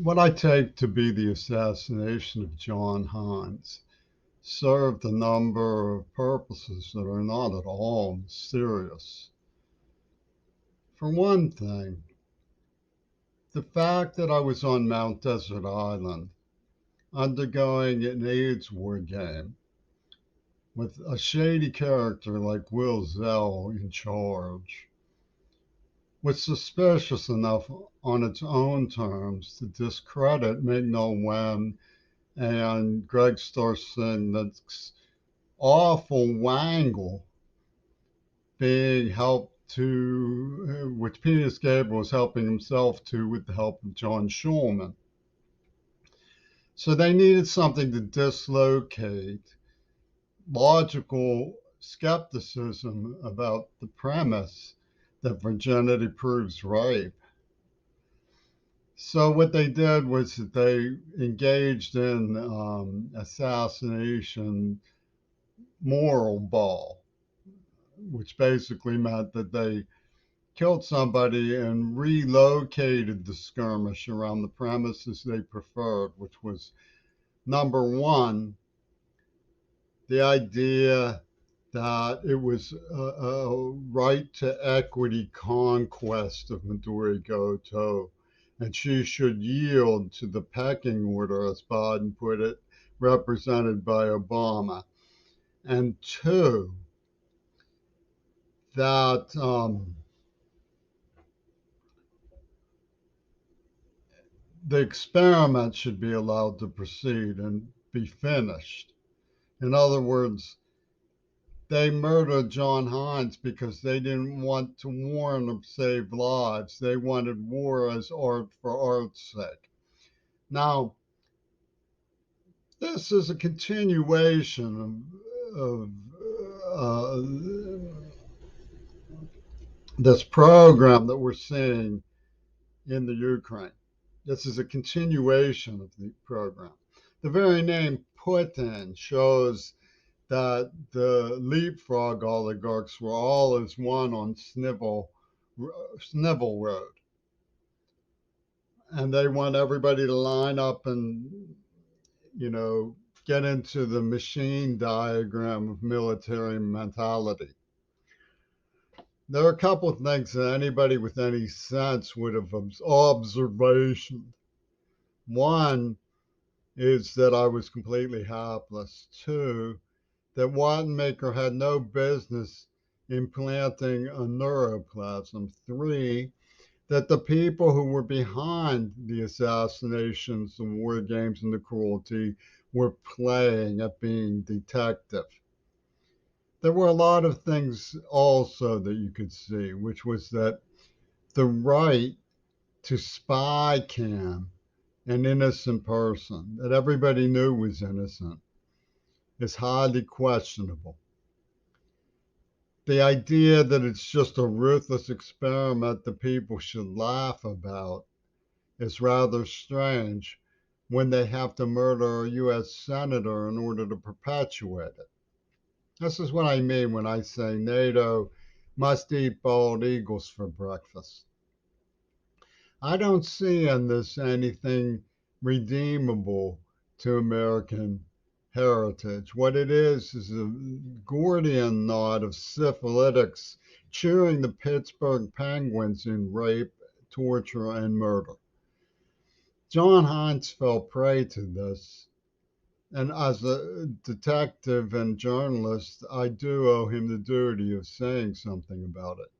What I take to be the assassination of John Hines served a number of purposes that are not at all mysterious. For one thing, the fact that I was on Mount Desert Island undergoing an AIDS war game with a shady character like Will Zell in charge was suspicious enough on its own terms to discredit Mignon Wen and Greg Starsing's awful wangle being helped to, which Peter Gabriel was helping himself to with the help of John Schulman. So they needed something to dislocate logical skepticism about the premise that virginity proves rape. So what they did was that they engaged in assassination moral ball, which basically meant that they killed somebody and relocated the skirmish around the premises they preferred, which was number one, the idea that it was a right to equity conquest of Midori Goto, and she should yield to the pecking order, as Biden put it, represented by Obama. And two, that the experiment should be allowed to proceed and be finished. In other words, they murdered John Hines because they didn't want to warn or save lives. They wanted war as art for art's sake. Now, this is a continuation of this program that we're seeing in the Ukraine. This is a continuation of the program. The very name Putin shows that the leapfrog oligarchs were all as one on Snivel Road. And they want everybody to line up and, you know, get into the machine diagram of military mentality. There are a couple of things that anybody with any sense would have observation. One is that I was completely helpless. Two, that Wattenmaker had no business implanting a neuroplasm. Three, that the people who were behind the assassinations, the war games, and the cruelty were playing at being detective. There were a lot of things also that you could see, which was that the right to spy cam an innocent person that everybody knew was innocent is highly questionable. The idea that it's just a ruthless experiment that people should laugh about is rather strange when they have to murder a U.S. senator in order to perpetuate it. This is what I mean when I say NATO must eat bald eagles for breakfast. I don't see in this anything redeemable to American heritage. What it is a Gordian knot of syphilitics cheering the Pittsburgh Penguins in rape, torture, and murder. John Hines fell prey to this, and as a detective and journalist, I do owe him the duty of saying something about it.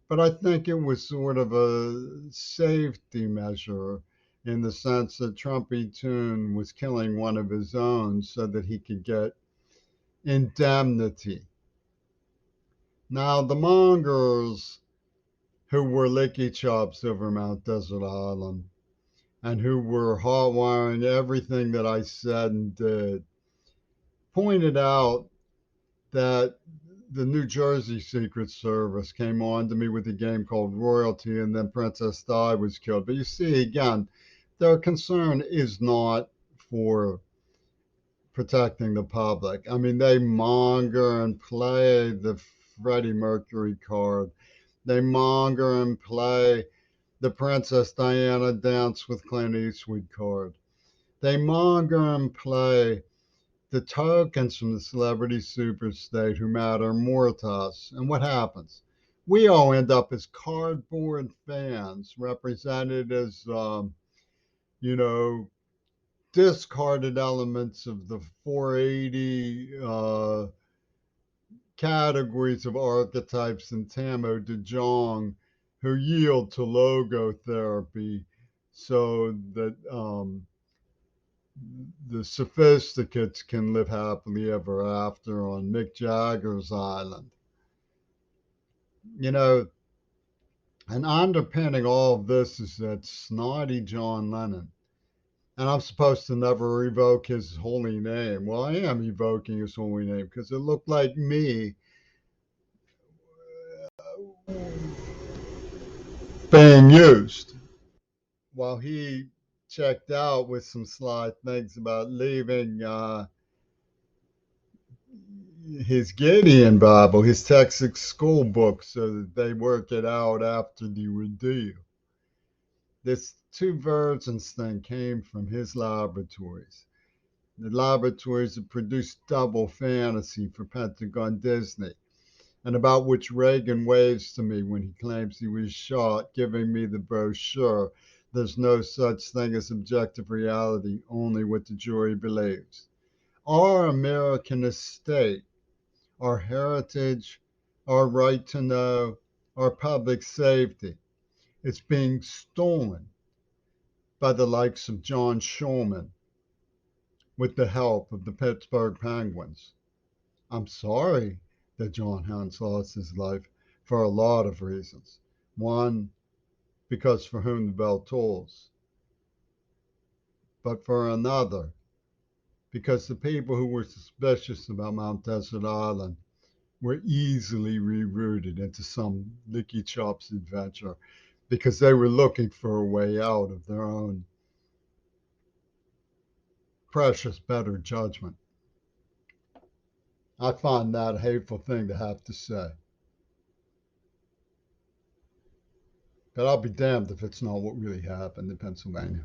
But I think it was sort of a safety measure in the sense that Trumpy Toon was killing one of his own so that he could get indemnity. Now, the mongers who were licky chops over Mount Desert Island and who were hotwiring everything that I said and did pointed out that the New Jersey Secret Service came on to me with a game called Royalty, and then Princess Di was killed. But you see, again, their concern is not for protecting the public. I mean, they monger and play the Freddie Mercury card. They monger and play the Princess Diana Dance with Clint Eastwood card. They monger and play the tokens from the celebrity superstate who matter more to us. And what happens? We all end up as cardboard fans, represented as, you know, discarded elements of the 480 categories of archetypes in Tamo de Jong who yield to logotherapy so that the sophisticates can live happily ever after on Mick Jagger's island. You know, and underpinning all of this is that snotty John Lennon. And I'm supposed to never evoke his holy name. Well, I am evoking his holy name because it looked like me being used while he checked out with some sly things about leaving his Gideon Bible, his Texas school book, so that they work it out after the ordeal. This two virgins thing came from his laboratories. The laboratories that produced double fantasy for Pentagon Disney, and about which Reagan waves to me when he claims he was shot, giving me the brochure. There's no such thing as objective reality, only what the jury believes. Our American estate, our heritage, our right to know, our public safety, it's being stolen by the likes of John Schulman with the help of the Pittsburgh Penguins. I'm sorry that John Hans lost his life for a lot of reasons. One, because for whom the bell tolls, but for another, because the people who were suspicious about Mount Desert Island were easily rerouted into some Licky Chops adventure because they were looking for a way out of their own precious better judgment. I find that a hateful thing to have to say. But I'll be damned if it's not what really happened in Pennsylvania.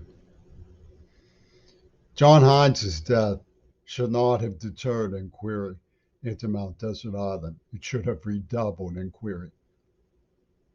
John Hines' death should not have deterred inquiry into Mount Desert Island. It should have redoubled inquiry.